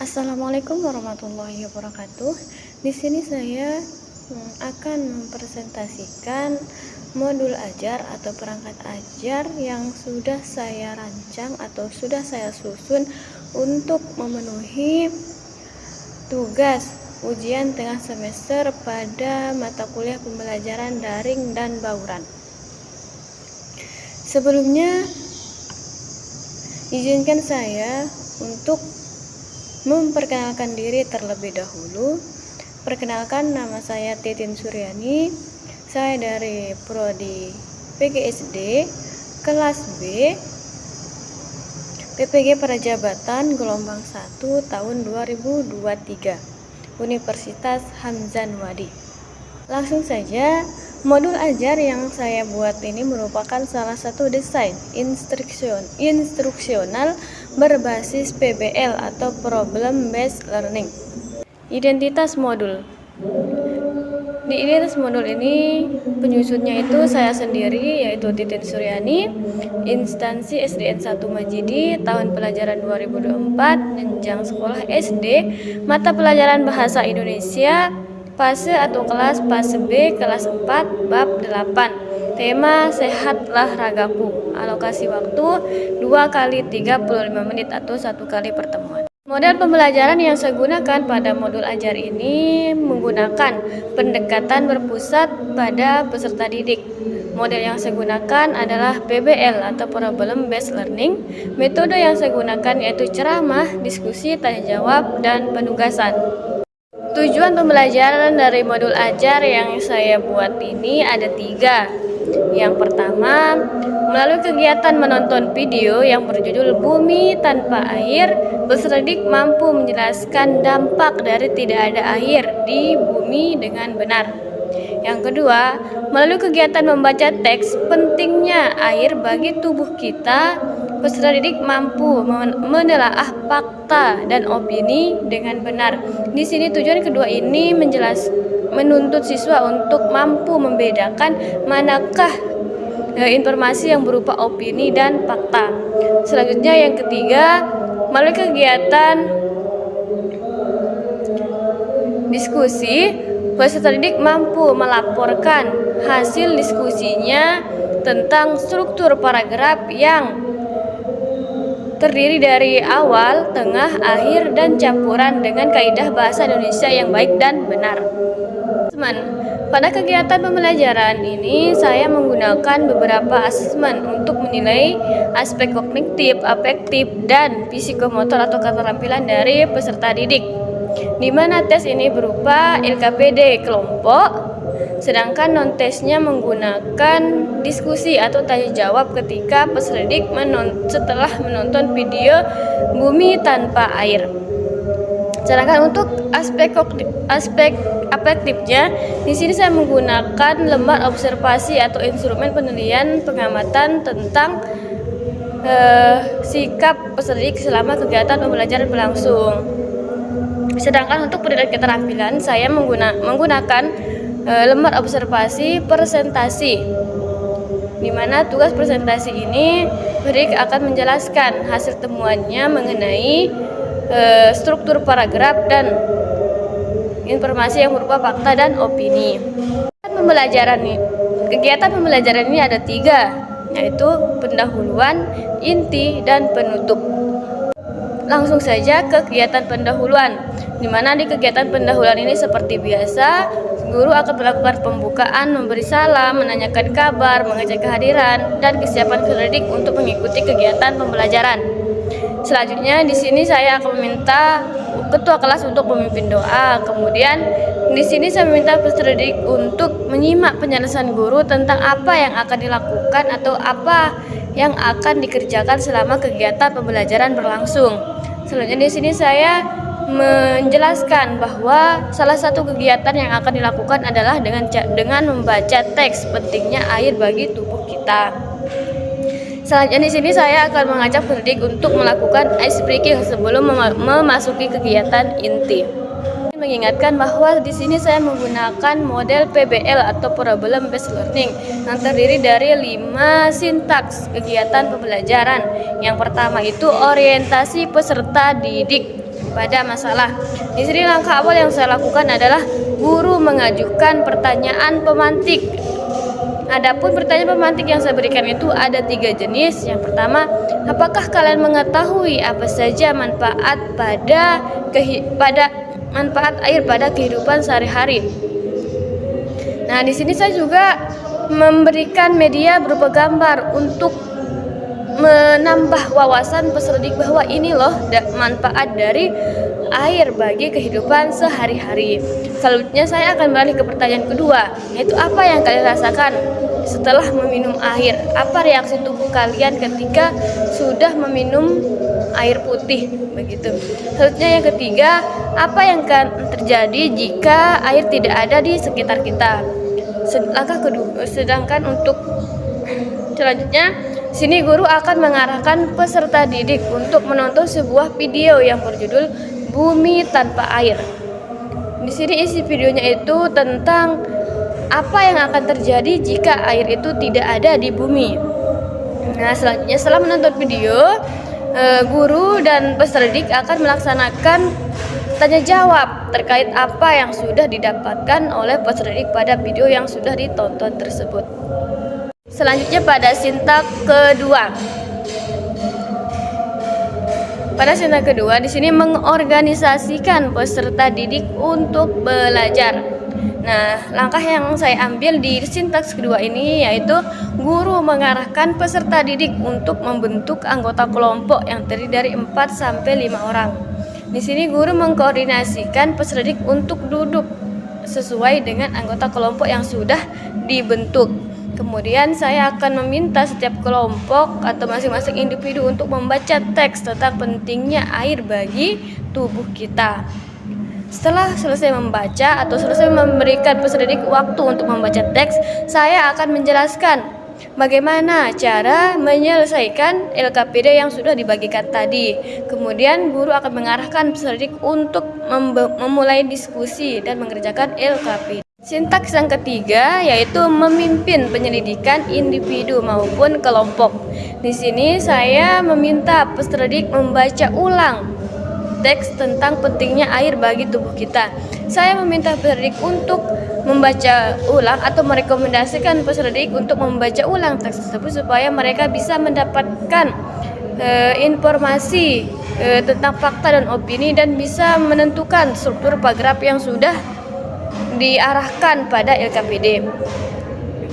Assalamualaikum warahmatullahi wabarakatuh. Di sini saya akan mempresentasikan modul ajar atau perangkat ajar yang sudah saya rancang atau sudah saya susun untuk memenuhi tugas ujian tengah semester pada mata kuliah pembelajaran daring dan bauran. Sebelumnya, izinkan saya untuk memperkenalkan diri terlebih dahulu. Perkenalkan, nama saya Titin Suryani. Saya dari Prodi PGSD kelas B PPG Prajabatan gelombang 1 tahun 2023 Universitas Hamzah Wadi. Langsung saja, modul ajar yang saya buat ini merupakan salah satu desain instruksional berbasis PBL atau Problem Based Learning. Identitas modul. Di identitas modul ini penyusunnya itu saya sendiri, yaitu Titin Suryani, instansi SDN 1 Majidi, tahun pelajaran 2024, jenjang sekolah SD, mata pelajaran Bahasa Indonesia, fase atau kelas fase B kelas 4 bab 8. Tema sehatlah ragaku. Alokasi waktu 2 kali 35 menit atau 1 kali pertemuan. Model pembelajaran yang saya gunakan pada modul ajar ini menggunakan pendekatan berpusat pada peserta didik. Model yang saya gunakan adalah PBL atau Problem Based Learning. Metode yang saya gunakan yaitu ceramah, diskusi, tanya jawab, dan penugasan. Tujuan pembelajaran dari modul ajar yang saya buat ini ada 3. Yang pertama, melalui kegiatan menonton video yang berjudul Bumi Tanpa Air, peserta didik mampu menjelaskan dampak dari tidak ada air di bumi dengan benar. Yang kedua, melalui kegiatan membaca teks pentingnya air bagi tubuh kita, peserta didik mampu menelaah fakta dan opini dengan benar. Di sini tujuan kedua ini menuntut siswa untuk mampu membedakan manakah informasi yang berupa opini dan fakta. Selanjutnya yang ketiga, melalui kegiatan diskusi, peserta didik mampu melaporkan hasil diskusinya tentang struktur paragraf yang terdiri dari awal, tengah, akhir, dan campuran dengan kaidah bahasa Indonesia yang baik dan benar. Pada kegiatan pembelajaran ini, saya menggunakan beberapa asesmen untuk menilai aspek kognitif, afektif, dan psikomotor atau keterampilan dari peserta didik, di mana tes ini berupa LKPD kelompok, sedangkan non-tesnya menggunakan diskusi atau tanya jawab ketika peserta didik setelah menonton video Bumi Tanpa Air. Sedangkan untuk aspek afektifnya, di sini saya menggunakan lembar observasi atau instrumen penilaian pengamatan tentang sikap peserta didik selama kegiatan pembelajaran berlangsung. Sedangkan untuk penilaian keterampilan, saya menggunakan lembar observasi presentasi, di mana tugas presentasi ini pendidik akan menjelaskan hasil temuannya mengenai struktur paragraf dan informasi yang berupa fakta dan opini. Kegiatan pembelajaran ini ada 3, yaitu pendahuluan, inti, dan penutup. Langsung saja ke kegiatan pendahuluan, di mana di kegiatan pendahuluan ini seperti biasa, guru akan melakukan pembukaan, memberi salam, menanyakan kabar, mengecek kehadiran, dan kesiapan peserta didik untuk mengikuti kegiatan pembelajaran. Selanjutnya di sini saya akan meminta ketua kelas untuk memimpin doa. Kemudian di sini saya meminta peserta didik untuk menyimak penjelasan guru tentang apa yang akan dilakukan atau apa yang akan dikerjakan selama kegiatan pembelajaran berlangsung. Selanjutnya di sini saya menjelaskan bahwa salah satu kegiatan yang akan dilakukan adalah dengan membaca teks pentingnya air bagi tubuh kita. Selanjutnya di sini saya akan mengajak peserta didik untuk melakukan ice breaking sebelum memasuki kegiatan inti. Mengingatkan bahwa di sini saya menggunakan model PBL atau Problem Based Learning yang terdiri dari 5 sintaks kegiatan pembelajaran. Yang pertama itu orientasi peserta didik. daripada masalah. Di sini langkah awal yang saya lakukan adalah guru mengajukan pertanyaan pemantik. Adapun pertanyaan pemantik yang saya berikan itu ada 3 jenis. Yang pertama, apakah kalian mengetahui apa saja manfaat manfaat air pada kehidupan sehari-hari? Nah, di sini saya juga memberikan media berupa gambar untuk menambah wawasan peserta didik bahwa ini loh manfaat dari air bagi kehidupan sehari-hari. Selanjutnya saya akan beralih ke pertanyaan kedua, yaitu apa yang kalian rasakan setelah meminum air? Apa reaksi tubuh kalian ketika sudah meminum air putih? Begitu. Selanjutnya yang ketiga, apa yang akan terjadi jika air tidak ada di sekitar kita? Langkah kedua, sedangkan untuk selanjutnya, sini guru akan mengarahkan peserta didik untuk menonton sebuah video yang berjudul Bumi Tanpa Air. Di sini isi videonya itu tentang apa yang akan terjadi jika air itu tidak ada di bumi. Nah, selanjutnya setelah menonton video, guru dan peserta didik akan melaksanakan tanya jawab terkait apa yang sudah didapatkan oleh peserta didik pada video yang sudah ditonton tersebut. Selanjutnya pada sintak kedua. Pada sintak kedua di sini mengorganisasikan peserta didik untuk belajar. Nah, langkah yang saya ambil di sintaks kedua ini yaitu guru mengarahkan peserta didik untuk membentuk anggota kelompok yang terdiri dari 4 sampai 5 orang. Di sini guru mengkoordinasikan peserta didik untuk duduk sesuai dengan anggota kelompok yang sudah dibentuk. Kemudian saya akan meminta setiap kelompok atau masing-masing individu untuk membaca teks tentang pentingnya air bagi tubuh kita. Setelah selesai membaca atau selesai memberikan peserta didik waktu untuk membaca teks, saya akan menjelaskan bagaimana cara menyelesaikan LKPD yang sudah dibagikan tadi. Kemudian guru akan mengarahkan peserta didik untuk memulai diskusi dan mengerjakan LKPD. Sintaks yang ketiga yaitu memimpin penyelidikan individu maupun kelompok. Di sini saya meminta peserta didik membaca ulang teks tentang pentingnya air bagi tubuh kita. Saya meminta peserta didik untuk membaca ulang atau merekomendasikan peserta didik untuk membaca ulang teks tersebut supaya mereka bisa mendapatkan informasi tentang fakta dan opini dan bisa menentukan struktur paragraf yang sudah diarahkan pada LKPD.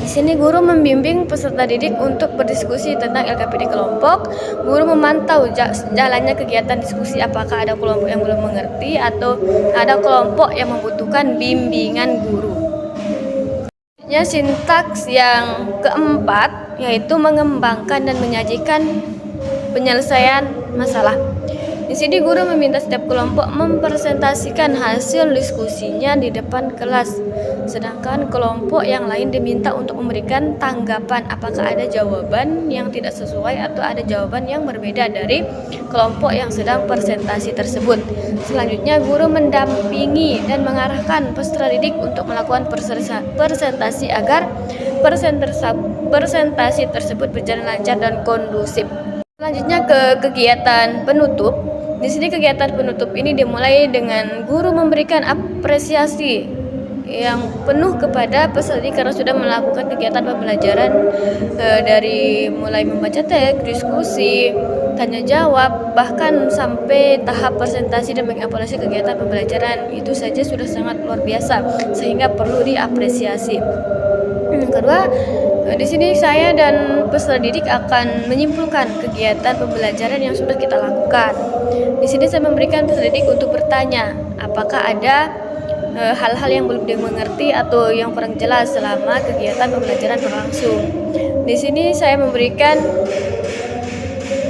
Di sini guru membimbing peserta didik untuk berdiskusi tentang LKPD kelompok. Guru memantau jalannya kegiatan diskusi, apakah ada kelompok yang belum mengerti atau ada kelompok yang membutuhkan bimbingan guru. Sintaks yang keempat yaitu mengembangkan dan menyajikan penyelesaian masalah. Di sini guru meminta setiap kelompok mempresentasikan hasil diskusinya di depan kelas, sedangkan kelompok yang lain diminta untuk memberikan tanggapan apakah ada jawaban yang tidak sesuai atau ada jawaban yang berbeda dari kelompok yang sedang presentasi tersebut. Selanjutnya guru mendampingi dan mengarahkan peserta didik untuk melakukan presentasi agar presentasi tersebut berjalan lancar dan kondusif. Selanjutnya ke kegiatan penutup. Di sini kegiatan penutup ini dimulai dengan guru memberikan apresiasi yang penuh kepada peserta didik karena sudah melakukan kegiatan pembelajaran dari mulai membaca teks, diskusi, tanya jawab, bahkan sampai tahap presentasi dan mengevaluasi kegiatan pembelajaran. Itu saja sudah sangat luar biasa sehingga perlu diapresiasi. Kedua, di sini saya dan peserta didik akan menyimpulkan kegiatan pembelajaran yang sudah kita lakukan. Di sini saya memberikan peserta didik untuk bertanya apakah ada hal-hal yang belum dimengerti atau yang kurang jelas selama kegiatan pembelajaran berlangsung. Di sini saya memberikan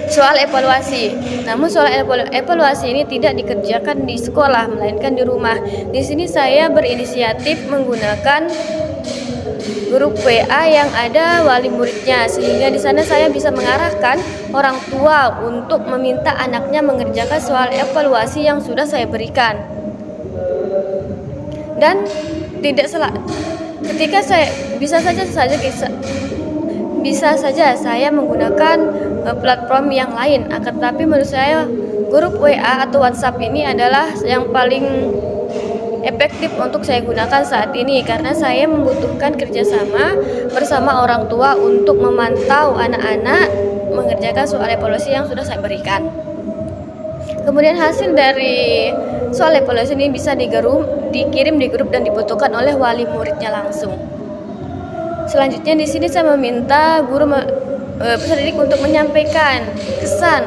soal evaluasi. Namun soal evaluasi ini tidak dikerjakan di sekolah melainkan di rumah. Di sini saya berinisiatif menggunakan grup WA yang ada wali muridnya, sehingga di sana saya bisa mengarahkan orang tua untuk meminta anaknya mengerjakan soal evaluasi yang sudah saya berikan. Dan tidak salah, ketika saya bisa saja saya menggunakan platform yang lain, akan tetapi menurut saya Grup WA atau WhatsApp ini adalah yang paling efektif untuk saya gunakan saat ini karena saya membutuhkan kerjasama bersama orang tua untuk memantau anak-anak mengerjakan soal evaluasi yang sudah saya berikan. Kemudian hasil dari soal evaluasi ini bisa dikirim di grup dan dibutuhkan oleh wali muridnya langsung. Selanjutnya di sini saya meminta guru peserta didik untuk menyampaikan kesan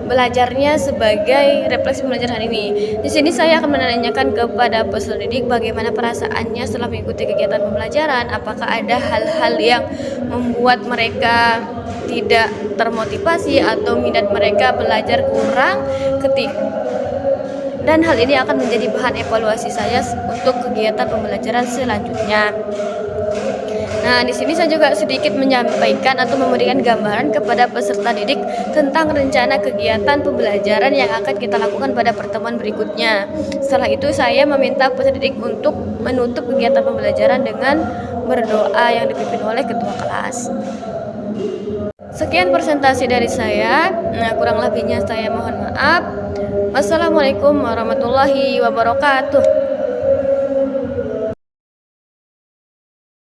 belajarnya sebagai refleksi pembelajaran ini. Di sini saya akan menanyakan kepada peserta didik bagaimana perasaannya setelah mengikuti kegiatan pembelajaran, apakah ada hal-hal yang membuat mereka tidak termotivasi atau minat mereka belajar kurang dan hal ini akan menjadi bahan evaluasi saya untuk kegiatan pembelajaran selanjutnya. Nah, di sini saya juga sedikit menyampaikan atau memberikan gambaran kepada peserta didik tentang rencana kegiatan pembelajaran yang akan kita lakukan pada pertemuan berikutnya. Setelah itu saya meminta peserta didik untuk menutup kegiatan pembelajaran dengan berdoa yang dipimpin oleh ketua kelas. Sekian presentasi dari saya. Kurang lebihnya saya mohon maaf. Wassalamualaikum warahmatullahi wabarakatuh.